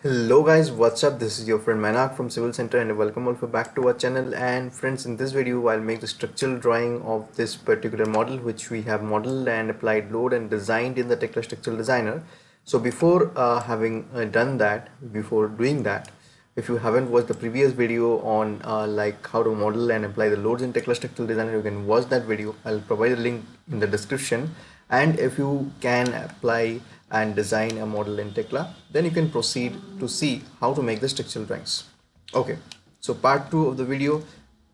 Hello guys, what's up? This is your friend Manak from Civil Center and welcome also back to our channel. And friends, in this video I'll make the structural drawing of this particular model which we have modeled and applied load and designed in the Tekla Structural Designer. So before having done that, before doing that, if you haven't watched the previous video on like how to model and apply the loads in Tekla Structural Designer, you can watch that video. I'll provide a link in the description. And if you can apply and design a model in Tekla, then you can proceed to see how to make the structural drawings. Okay, so part 2 of the video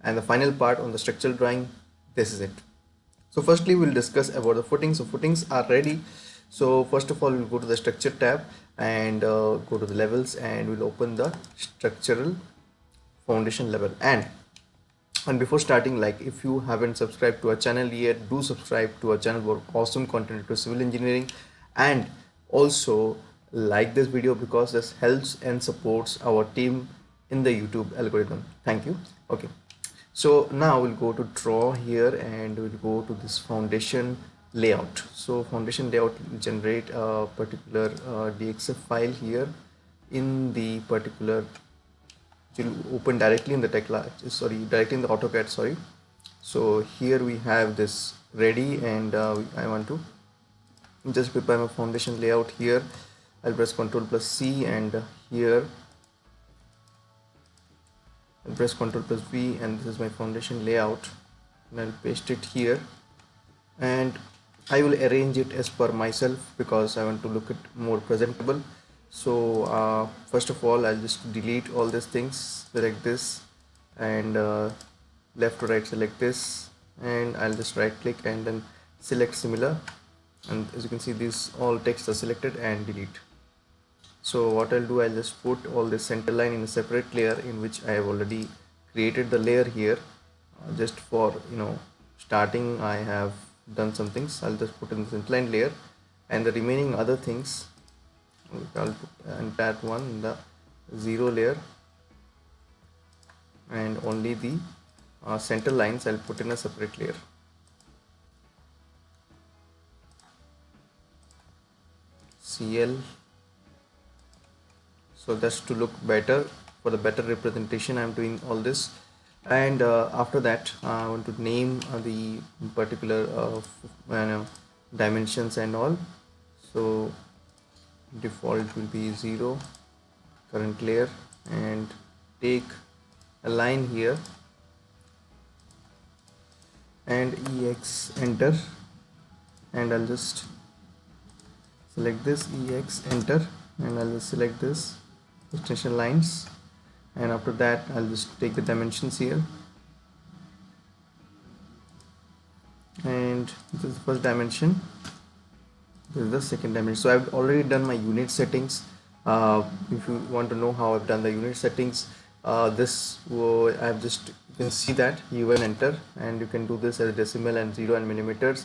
and the final part on the structural drawing, this is it. So firstly we'll discuss about the footings. So footings are ready. So first of all we'll go to the structure tab and go to the levels and we'll open the structural foundation level. And before starting, like if you haven't subscribed to our channel yet, do subscribe to our channel for awesome content to civil engineering, and also like this video because this helps and supports our team in the YouTube algorithm. Thank you. Okay, so now we'll go to draw here and we'll go to this foundation layout. So foundation layout will generate a particular DXF file here in the particular, it will open directly in the directly in the AutoCAD, sorry. So here we have this ready and I want to just prepare my foundation layout here. I'll press Ctrl plus C and here I'll press Ctrl plus V and this is my foundation layout and I'll paste it here and I will arrange it as per myself because I want to look it more presentable. So first of all I'll just delete all these things, select this and left to right select this and I'll just right click and then select similar, and as you can see these all text are selected and delete. So what I'll do, I'll just put all this center line in a separate layer in which I have already created the layer here just for starting. I have done some things. I'll just put in the center line layer and the remaining other things I'll put and that one in the zero layer, and only the center lines I'll put in a separate layer. CL, so that's to look better, for the better representation I'm doing all this. And after that I want to name the particular dimensions and all. So default will be 0, current layer, and take a line here and EX enter, and I'll just select this EX enter and I'll just select this extension lines, and after that I'll just take the dimensions here, and this is the first dimension, this is the second dimension. So I've already done my unit settings. If you want to know how I've done the unit settings, I've just, you can see that UN enter, and you can do this as decimal and 0 and millimeters,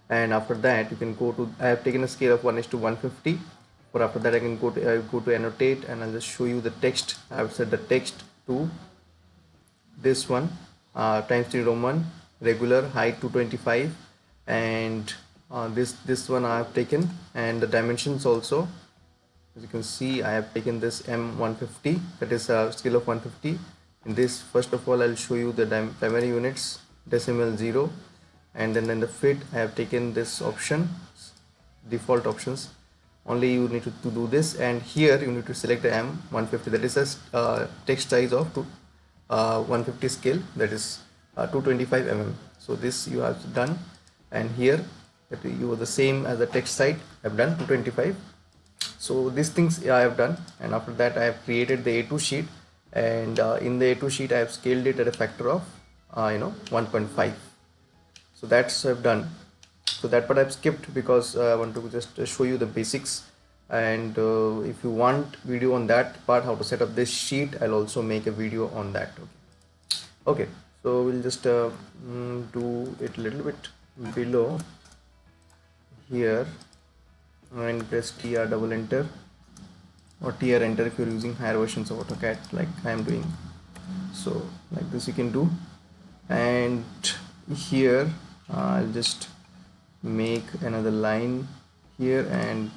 and after that you can go to, I have taken a scale of 1:150. Or after that I can go to annotate and I'll just show you the text. I have set the text to this one, times 3 Roman, regular, height 225, and this one I have taken, and the dimensions also, as you can see I have taken this M150, that is a scale of 150. In this, first of all I'll show you the primary units, decimal 0, and then in the fit I have taken this option, default options. Only you need to do this, and here you need to select the M150, that is a text size of 150 scale, that is 225 mm. So this you have done, and here that you are the same as the text size I have done 225. So these things I have done, and after that I have created the A2 sheet, and in the A2 sheet I have scaled it at a factor of 1.5. so that's I've done. So that part I've skipped because I want to just show you the basics, and if you want video on that part, how to set up this sheet, I'll also make a video on that. Okay, so we'll just do it a little bit below here and press TR double enter or TR enter if you're using higher versions of AutoCAD like I am doing. So like this you can do, and here I'll just make another line here and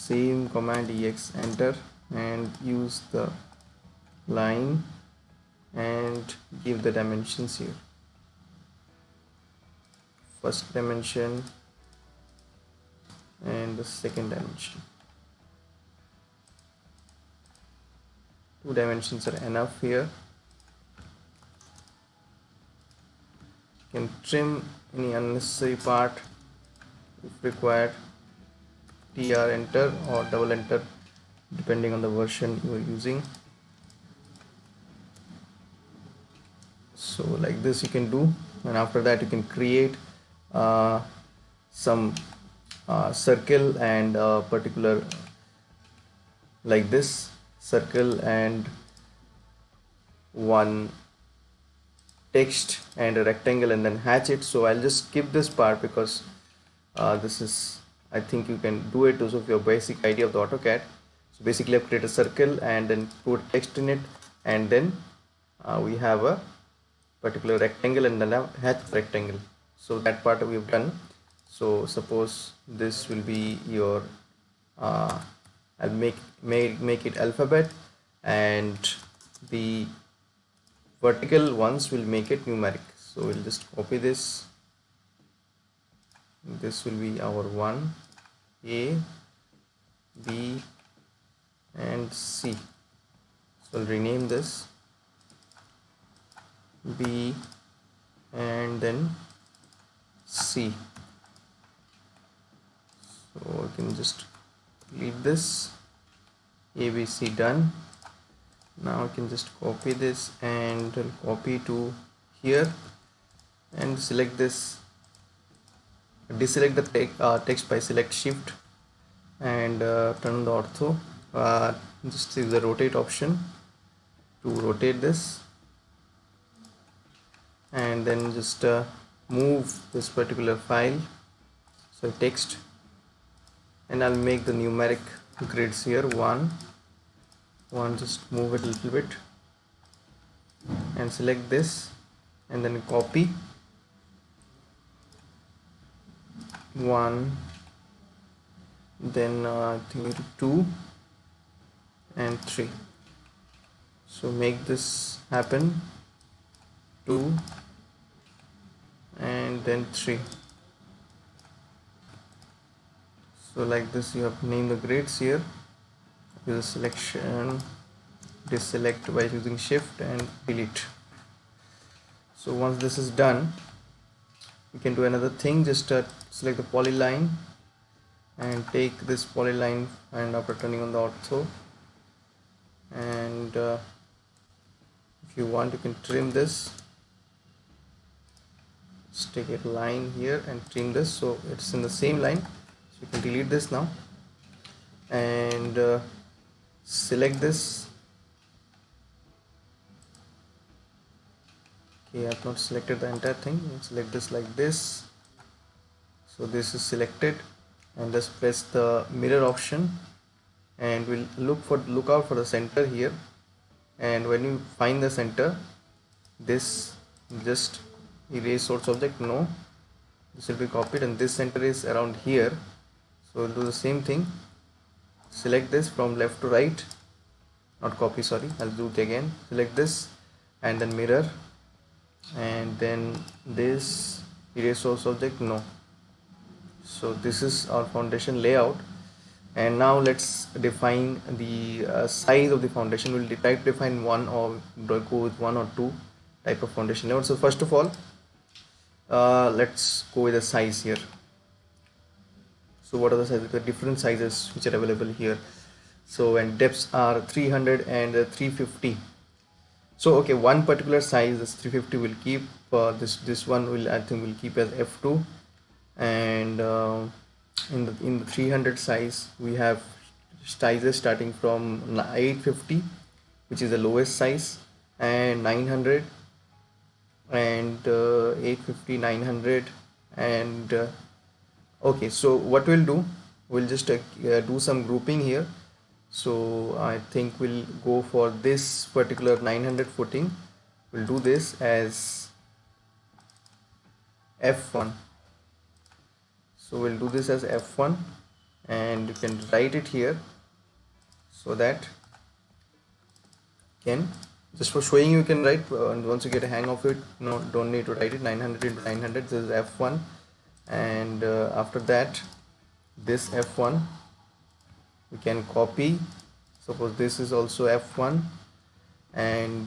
same command ex enter and use the line and give the dimensions here. First dimension and the second dimension. 2 dimensions are enough here. You can trim any unnecessary part if required. TR enter or double enter depending on the version you are using. So like this you can do, and after that you can create some circle and particular like this circle and one text and a rectangle and then hatch it. So I'll just skip this part because this is, I think you can do it because of your basic idea of the AutoCAD. So basically I've created a circle and then put text in it, and then we have a particular rectangle and then a hatch rectangle. So that part we've done. So suppose this will be your I'll make it alphabet, and the vertical ones will make it numeric. So we'll just copy this. This will be our 1, A, B and C. So I'll rename this B and then C. So I can just delete this. ABC done. Now I can just copy this and I'll copy to here and select this, deselect the text by select shift and turn the ortho. Just use the rotate option to rotate this, and then just move this particular file, so text, and I'll make the numeric grids here. One, just move it a little bit and select this and then copy 1, then I think 2 and 3. So make this happen, 2 and then 3. So like this you have to name the grids here. Use selection, deselect by using shift and delete. So once this is done, you can do another thing. Just select the polyline and take this polyline, and after turning on the ortho, and if you want you can trim this. Just take a line here and trim this so it's in the same line. So you can delete this now and select this. Okay, I have not selected the entire thing. Select this like this. So this is selected, and just press the mirror option, and we'll look out for the center here. And when you find the center, this just erase source object. No, this will be copied, and this center is around here. So we'll do the same thing. Select this from left to right, not copy, sorry, I'll do it again. Select this and then mirror, and then this erase source object. No. So this is our foundation layout, and now let's define the size of the foundation. We'll try to define one or go with 1 or 2 type of foundation layout. So first of all, let's go with the size here. So what are the sizes? The different sizes which are available here. So and depths are 300 and 350. So okay, one particular size, this 350 will keep. This one will, I think, will keep as F2. And in the 300 size we have sizes starting from 850, which is the lowest size, and 900 and 850, 900 and okay. So what we'll do, we'll just do some grouping here. So I think we'll go for this particular 900 footing. We'll do this as F1. So we'll do this as F1, and you can write it here, so that can just for showing you can write, and once you get a hang of it, no, don't need to write it. 900 into 900, this is f1, and after that this f1 we can copy. Suppose this is also f1, and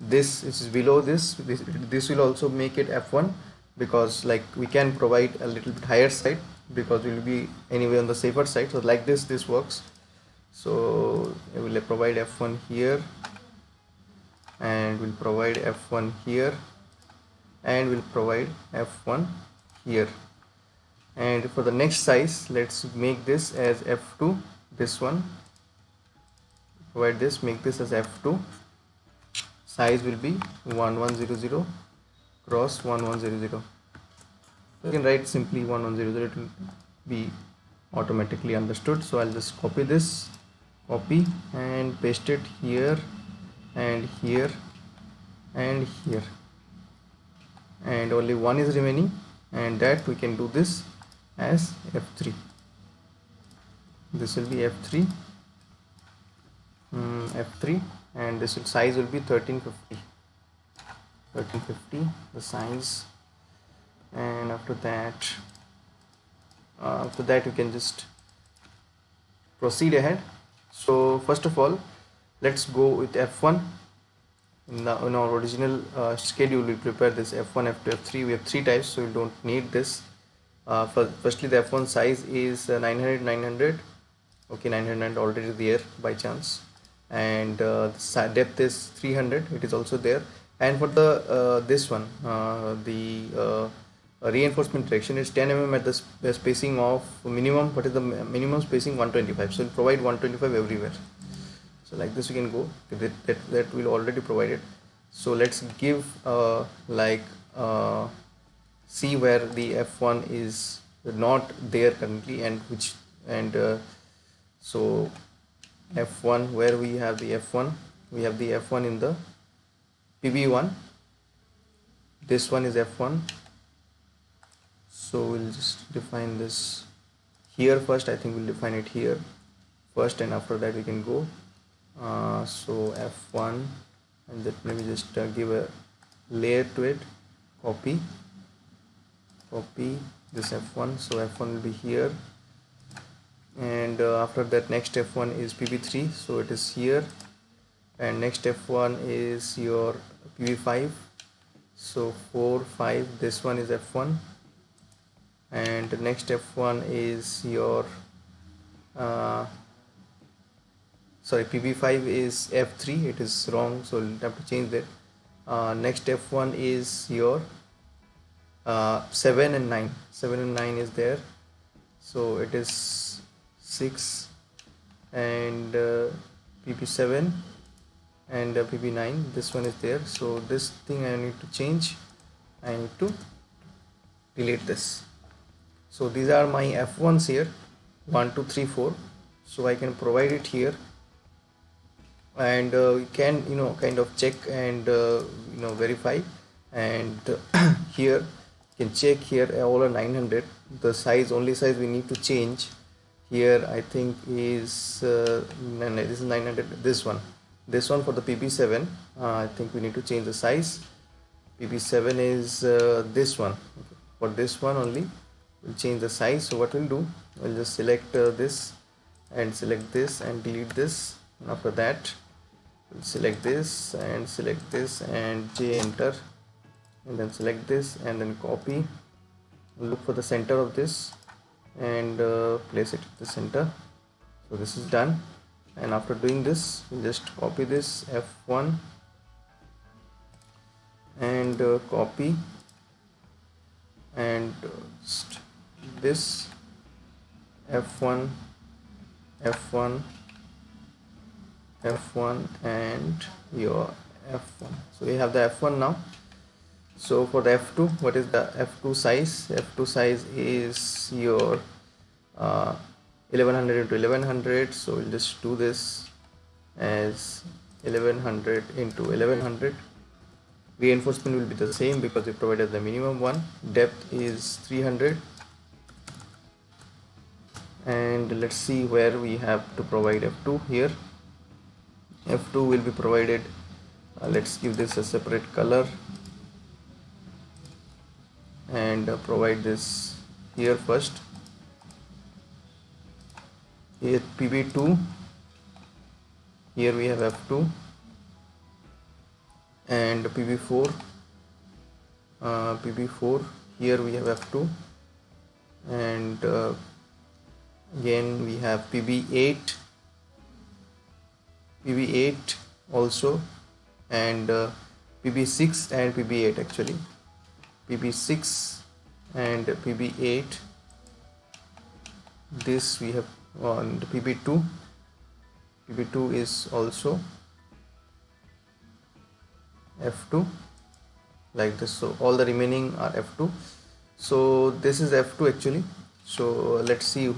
this is below this will also make it f1, because like we can provide a little bit higher side, because we will be anyway on the safer side. So like this works. So I will provide f1 here, and we'll provide f1 here, and we'll provide f1 here. And for the next size, let's make this as f2. This one, provide this, make this as f2. Size will be 1100 cross 1100. You can write simply 1100, it will be automatically understood. So I'll just copy this, copy and paste it here and here and here, and only one is remaining, and that we can do this as f3. This will be f3, f3, and this size will be 1350 the size. And after that you can just proceed ahead. So first of all, let's go with f1. In our original schedule, we prepare this f1, f2, f3. We have three types, so we don't need this. Firstly, the f1 size is 900. Okay, 900 already there by chance, and the depth is 300, it is also there. And for the this one, the reinforcement direction is 10 mm at the spacing of minimum. What is the minimum spacing? 125. So we'll provide 125 everywhere. So like this we can go, that will already provide it. So let's give see where the f1 is not there currently, and which, and so f1, where we have the f1, we have the f1 in the pb1. This one is f1, so we'll just define this here first. I think we'll define it here first, and after that we can go. So f1, and that maybe just give a layer to it, copy this f1. So f1 will be here, and after that next f1 is pb3, so it is here, and next f1 is your pb5, so 4 5, this one is f1, and the next f1 is your sorry, pb5 is f3, it is wrong, so we'll have to change that. Next f1 is your 7 and 9. 7 and 9 is there, so it is 6, and pp7 and pp9, this one is there. So this thing I need to change, I need to delete this. So these are my f1s here, 1 2 3 4. So I can provide it here, and you can kind of check and verify, and here you can check here all are 900. The size, only size we need to change here I think is this is 900. This one for the pp7, I think we need to change the size. pp7 is this one. Okay. For this one only we'll change the size. So what we'll do, we'll just select this and select this and delete this, and after that we'll select this and J, enter, and then select this and then copy. Look for the center of this and place it at the center. So this is done, and after doing this we'll just copy this f1 and copy, and just this f1 and your f1. So we have the f1 now. So for the f2, what is the f2 size? F2 size is your 1100 into 1100. So we'll just do this as 1100 into 1100. Reinforcement will be the same because we provided the minimum one. Depth is 300, and let's see where we have to provide F2 here. F2 will be provided, let's give this a separate color and provide this here first. Here PB2, here we have F2, and PB4, PB4, here we have F2, and again we have PB8, PB8 also, and PB6 and PB8 actually, PB6 and PB8. This we have on the PB2. PB2 is also F2 like this. So all the remaining are F2. So this is F2 actually. So let's see in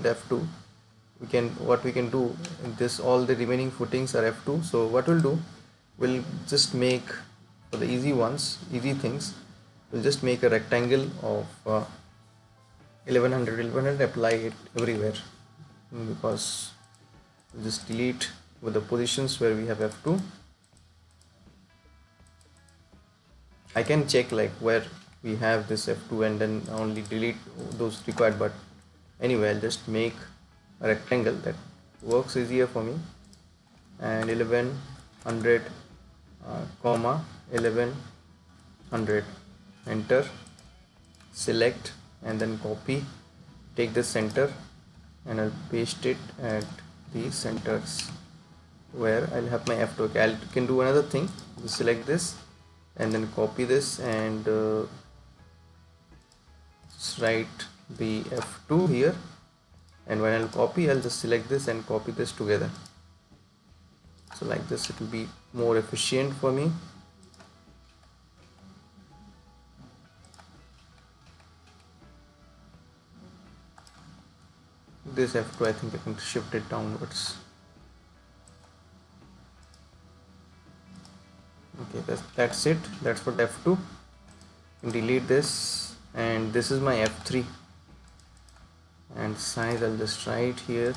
F2 what we can do. This all the remaining footings are F2. So what we'll do, we'll just make, for the easy things, we'll just make a rectangle of 1100, apply it everywhere, because we'll just delete with the positions where we have F2. I can check like where we have this F2 and then only delete those required, but anyway I'll just make a rectangle that works easier for me. And 1100 comma 1100, enter, select, and then copy, take the center and I'll paste it at the centers where I'll have my F2. Okay, I can do another thing. Just select this and then copy this and just write the F2 here, and when I'll copy, I'll just select this and copy this together. So like this, it will be more efficient for me. This F2, I think I can shift it downwards. Okay, that's it. That's for F2. Delete this, and this is my F3. And size, I'll just write here.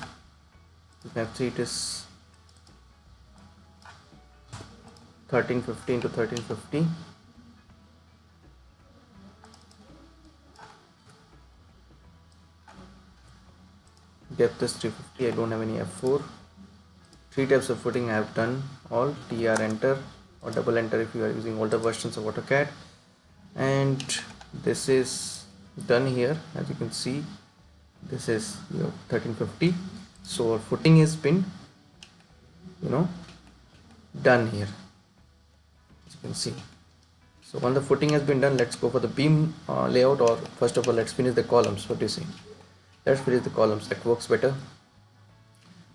F3, it is 1350 into 1350. Depth is 350. I don't have any F4. 3 types of footing I have done all. TR enter or double enter if you are using older versions of AutoCAD. And this is done here. As you can see, this is your 1350. So our footing is been done here, as you can see. So when the footing has been done, let's go for the beam layout, or first of all let's finish the columns. What do you say? Let's finish the columns, that works better.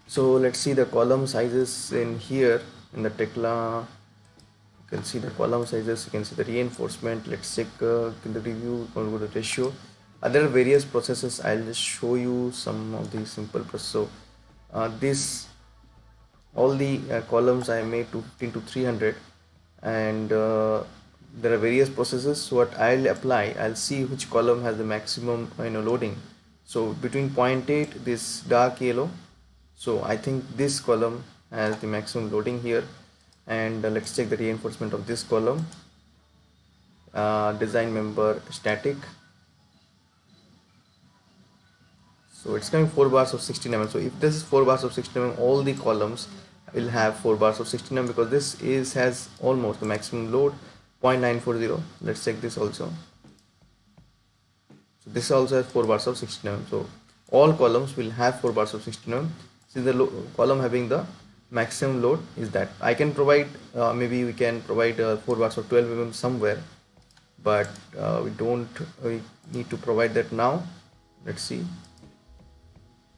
So let's see the column sizes in here in the Tekla. You can see the column sizes, you can see the reinforcement. Let's check in the review or go to ratio. Other various processes, I'll just show you some of the simple processes. So all the columns I made 215 to 300, and there are various processes. So what I'll apply, I'll see which column has the maximum loading. So between 0.8, this dark yellow, so I think this column has the maximum loading here. And let's check the reinforcement of this column. Design member static, so it's coming 4 bars of 16 mm. So if this is 4 bars of 16 mm, all the columns will have 4 bars of 16 mm, because this has almost the maximum load 0.940. Let's check this also. So this also has 4 bars of 16 mm. So all columns will have 4 bars of 16 mm. Since the column having the maximum load is that, I can provide maybe we can provide 4 bars of 12 mm somewhere, but we need to provide that now. Let's see,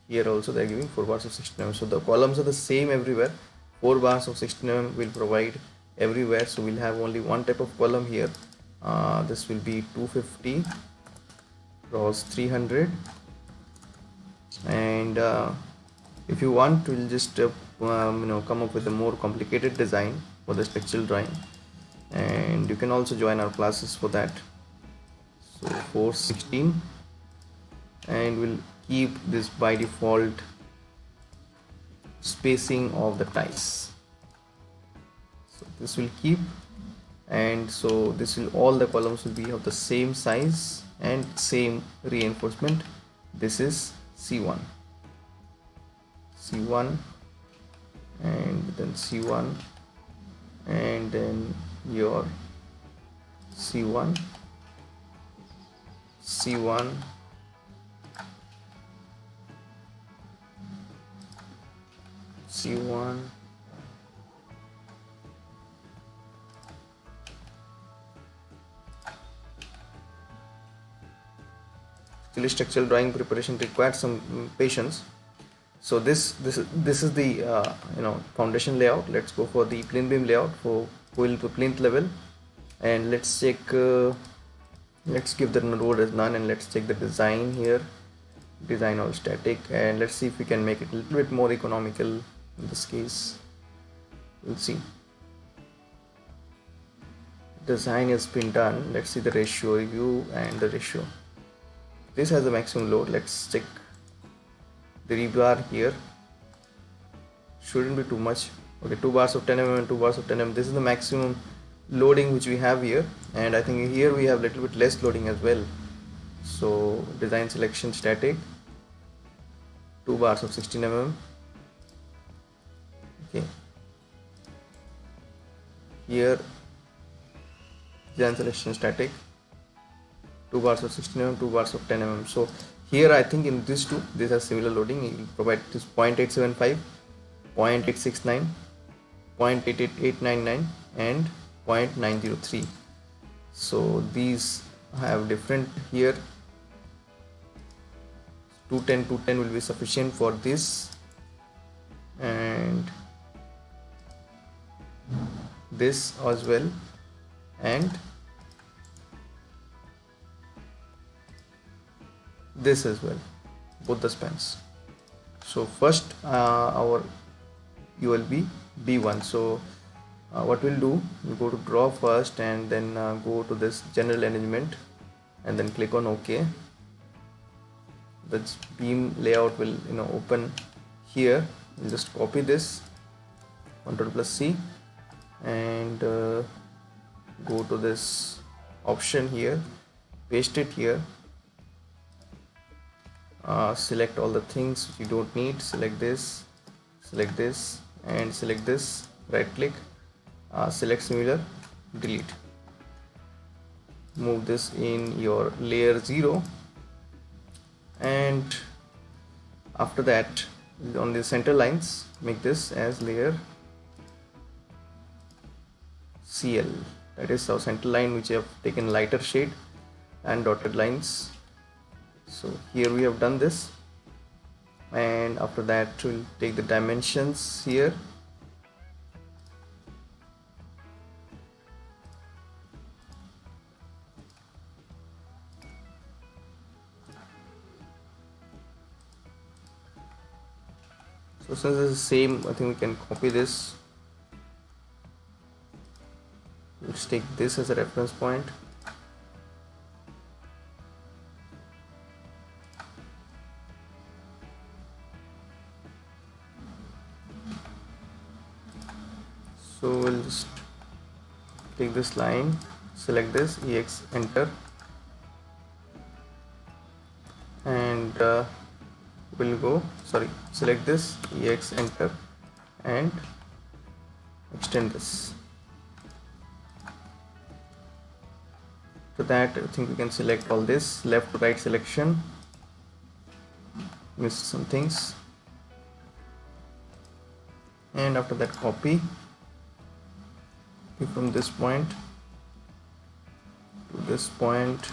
here also they are giving 4 bars of 16 mm. So the columns are the same everywhere. 4 bars of 16 mm will provide everywhere. So we'll have only one type of column here. This will be 250 cross 300, and if you want, we'll just come up with a more complicated design for the structural drawing, and you can also join our classes for that. So 416, and we'll keep this by default spacing of the tiles. So this will keep, and so this will, all the columns will be of the same size and same reinforcement. This is C1, C1, and then C1, and then your C1, C1, C1, actually structural drawing preparation requires some patience. So this is the foundation layout. Let's go for the plinth beam layout for full to plinth level, and let's check let's give the node as none, and let's check the design here, design all static, and let's see if we can make it a little bit more economical in this case. We'll see. Design has been done. Let's see the ratio review and the ratio. This has the maximum load. Let's check the rebar here. Shouldn't be too much. Okay, 2 bars of 10 mm and 2 bars of 10 mm. This is the maximum loading which we have here, and I think here we have a little bit less loading as well. So design selection static, 2 bars of 16 mm. Okay, here design selection static, 2 bars of 16 mm, 2 bars of 10 mm. So here I think in these two, these are similar loading. You will provide this 0.875, 0.869, 0.88899 and 0.903. So these have different here. 210 will be sufficient for this, and this as well, and this as well, both the spans. So first our ULB B1. So what we'll do, we'll go to draw first, and then go to this general arrangement, and then click on OK. The beam layout will open here. We'll just copy this, Ctrl+C, and go to this option here, paste it here, select all the things you don't need, select this, and select this, right click, select similar, delete. Move this in your layer 0, and after that on the center lines make this as layer CL. That is our center line, which I have taken lighter shade and dotted lines. So here we have done this, and after that we'll take the dimensions here. So since this is same, I think we can copy this. Let's take this as a reference point. So we'll just take this line, select this, EX, enter, and we'll go, select this, EX, enter, and extend this. For that, I think we can select all this, left to right selection, missed some things, and after that copy from this point to this point,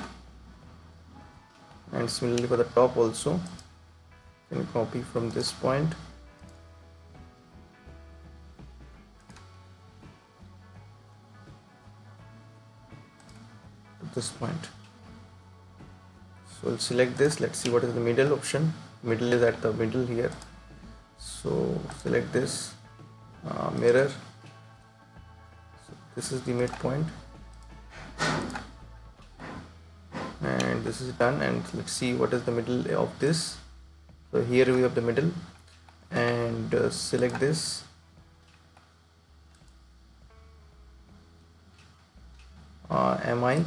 and similarly for the top also, you can copy from this point to this point. So we'll select this. Let's see what is the middle option. Middle is at the middle here, so select this, mirror. So this is the midpoint, and this is done, and let's see what is the middle of this. So here we have the middle, and select this, mi,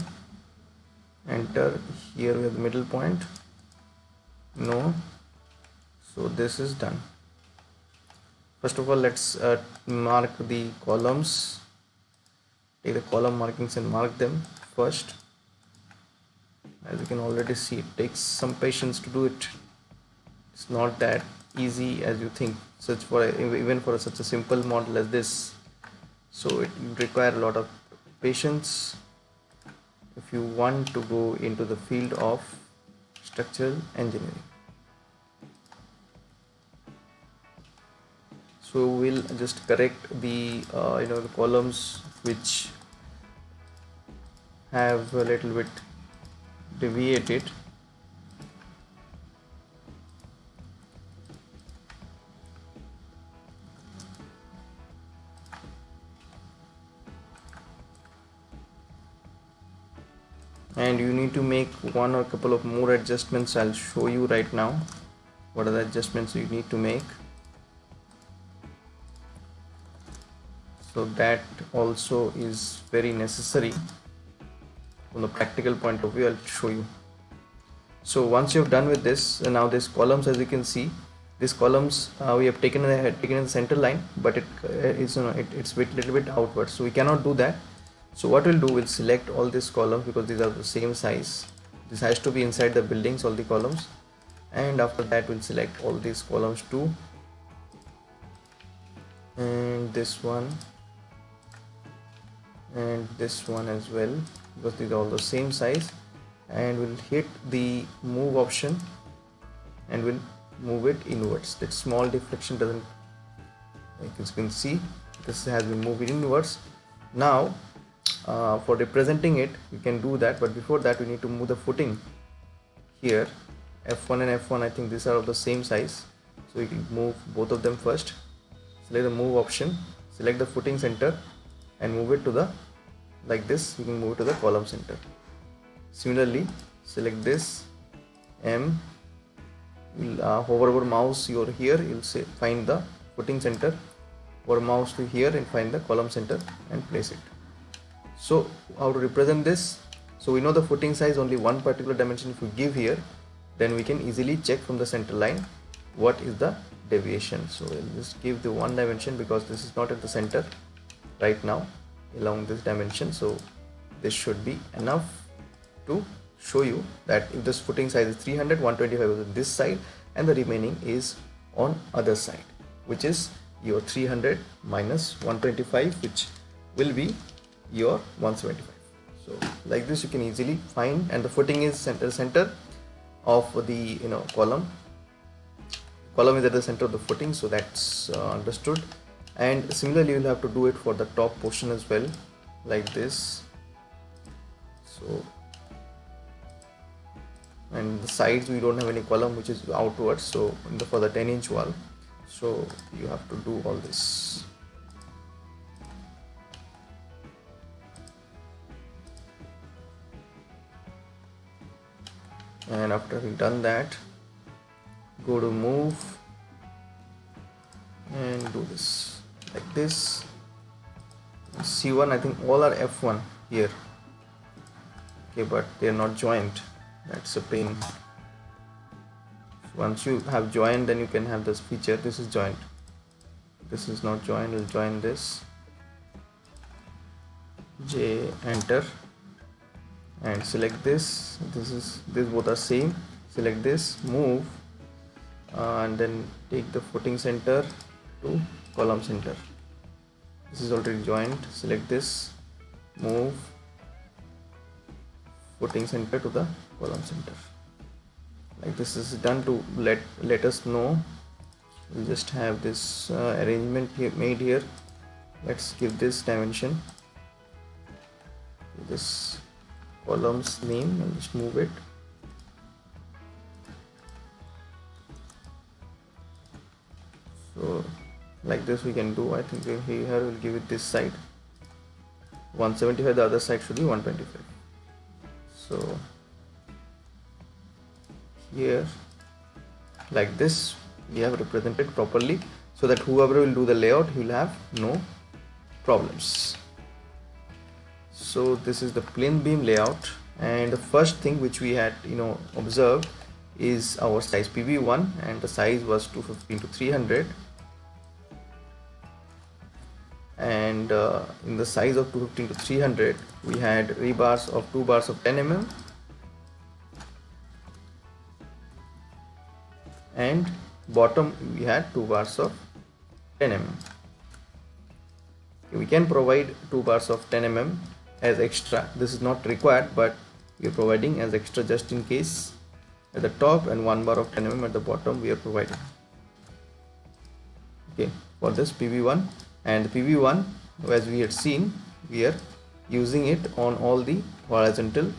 enter. Here we have the middle point, no. So this is done. First of all, let's mark the columns. Take the column markings and mark them first. As you can already see, it takes some patience to do it. It's not that easy as you think, such for even for such a simple model as this. So it requires a lot of patience if you want to go into the field of structural engineering. So we'll just correct the the columns which have a little bit deviated. And you need to make one or couple of more adjustments. I'll show you right now what are the adjustments you need to make. So that also is very necessary from the practical point of view. I'll show you. So once you've done with this, now these columns, as you can see, these columns we have taken in the center line, but it's a little bit outward, so we cannot do that. So what we'll do, we'll select all these columns because these are the same size. This has to be inside the buildings, all the columns, and after that we'll select all these columns too, and this one and this one as well, because these are all the same size, and we'll hit the move option and we'll move it inwards. That small deflection doesn't, like you can see, this has been moved inwards. Now for representing it, you can do that, but before that we need to move the footing here. F1 and F1, I think these are of the same size, so we can move both of them first. Select the move option, select the footing center and move it to the, like this, you can move it to the column center. Similarly, select this M, you'll hover over mouse over here, you'll say find the footing center, or mouse to here and find the column center and place it. So how to represent this? So we know the footing size, only one particular dimension if you give here, then we can easily check from the center line what is the deviation. So we'll just give the one dimension because this is not at the center right now along this dimension, so this should be enough to show you that if this footing size is 300, 125 is on this side and the remaining is on other side, which is your 300 minus 125, which will be your 175. So like this you can easily find, and the footing is center of the column is at the center of the footing, so that's understood. And similarly you'll have to do it for the top portion as well, like this. So, and the sides we don't have any column which is outwards, so for the 10-inch wall, so you have to do all this. And after we've done that, go to move and do this like this. C1, I think all are F1 here, okay, but they are not joined. That's a pain. Once you have joined, then you can have this feature. This is joined, this is not joined. We'll join this, J, enter, and select this. This both are same. Select this, move, and then take the footing center to column center. This is already joined. Select this, move, footing center to the column center. Like this is done to let us know. We just have this arrangement here made here. Let's give this dimension, this column's name, and just move it. So like this we can do. I think here we'll give it this side 175, the other side should be 125. So here like this we have represented properly, so that whoever will do the layout, he will have no problems. So this is the plain beam layout, and the first thing which we had observed is our size PV1, and the size was 250 to 300, and in the size of 250 to 300 we had rebars of 2 bars of 10 mm and bottom we had 2 bars of 10 mm. We can provide 2 bars of 10 mm as extra. This is not required, but we are providing as extra just in case at the top, and 1 bar of 10 mm at the bottom we are providing. Okay, for this PV1, and the PV1, as we had seen, we are using it on all the horizontal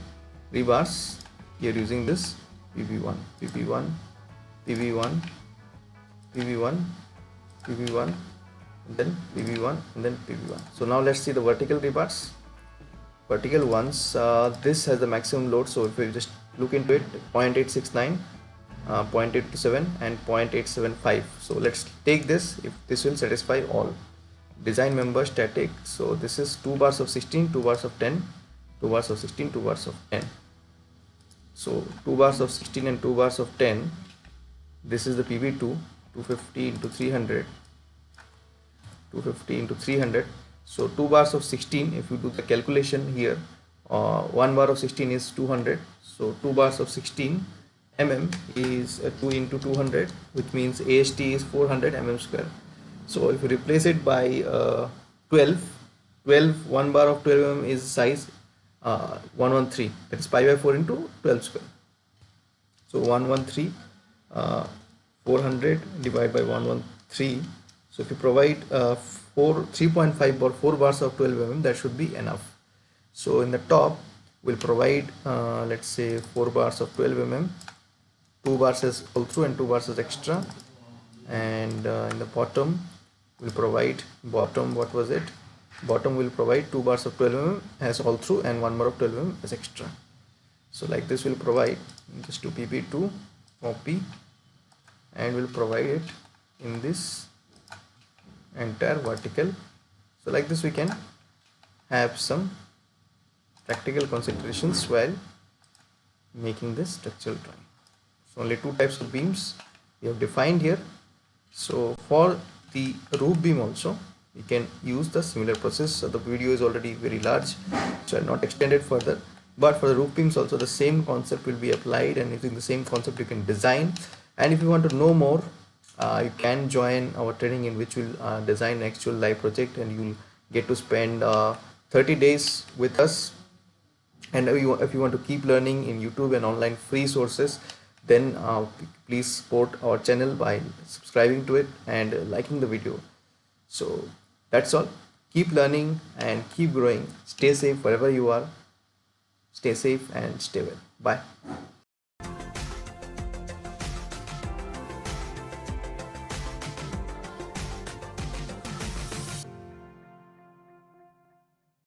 rebars. We are using this PV1, PV1, PV1, PV1, PV1, and then PV1, and then PV1. So now let's see the vertical rebars. Vertical ones, this has the maximum load, so if we just look into it, 0.869, 0.827 and 0.875. so let's take this, if this will satisfy all. Design member static, so this is 2 bars of 16, 2 bars of 10, 2 bars of 16, 2 bars of 10. So 2 bars of 16 and 2 bars of 10, this is the PV2, 250 into 300, 250 into 300. So 2 bars of 16, if you do the calculation here, 1 bar of 16 is 200, so 2 bars of 16 mm is 2 into 200, which means AST is 400 mm square. So if you replace it by 12, 1 bar of 12 mm is size 113, that is pi by 4 into 12 square. So 113, 400 divided by 113. So if you provide 3.5 or 4 bars of 12 mm, that should be enough. So in the top we'll provide let's say 4 bars of 12 mm, 2 bars as all through and 2 bars as extra, and in the bottom we'll provide bottom will provide 2 bars of 12 mm as all through and 1 bar of 12 mm as extra. So like this we'll provide just to PP2 OP, and we'll provide it in this entire vertical. So like this we can have some practical considerations while making this structural drawing. So only 2 types of beams we have defined here. So for the roof beam also we can use the similar process. So the video is already very large, so I'll not extend it further, but for the roof beams also the same concept will be applied, and using the same concept you can design. And if you want to know more, you can join our training in which we'll design actual live project, and you'll get to spend 30 days with us. And if you want to keep learning in YouTube and online free sources, then please support our channel by subscribing to it and liking the video. So that's all. Keep learning and keep growing. Stay safe wherever you are. Stay safe and stay well. Bye.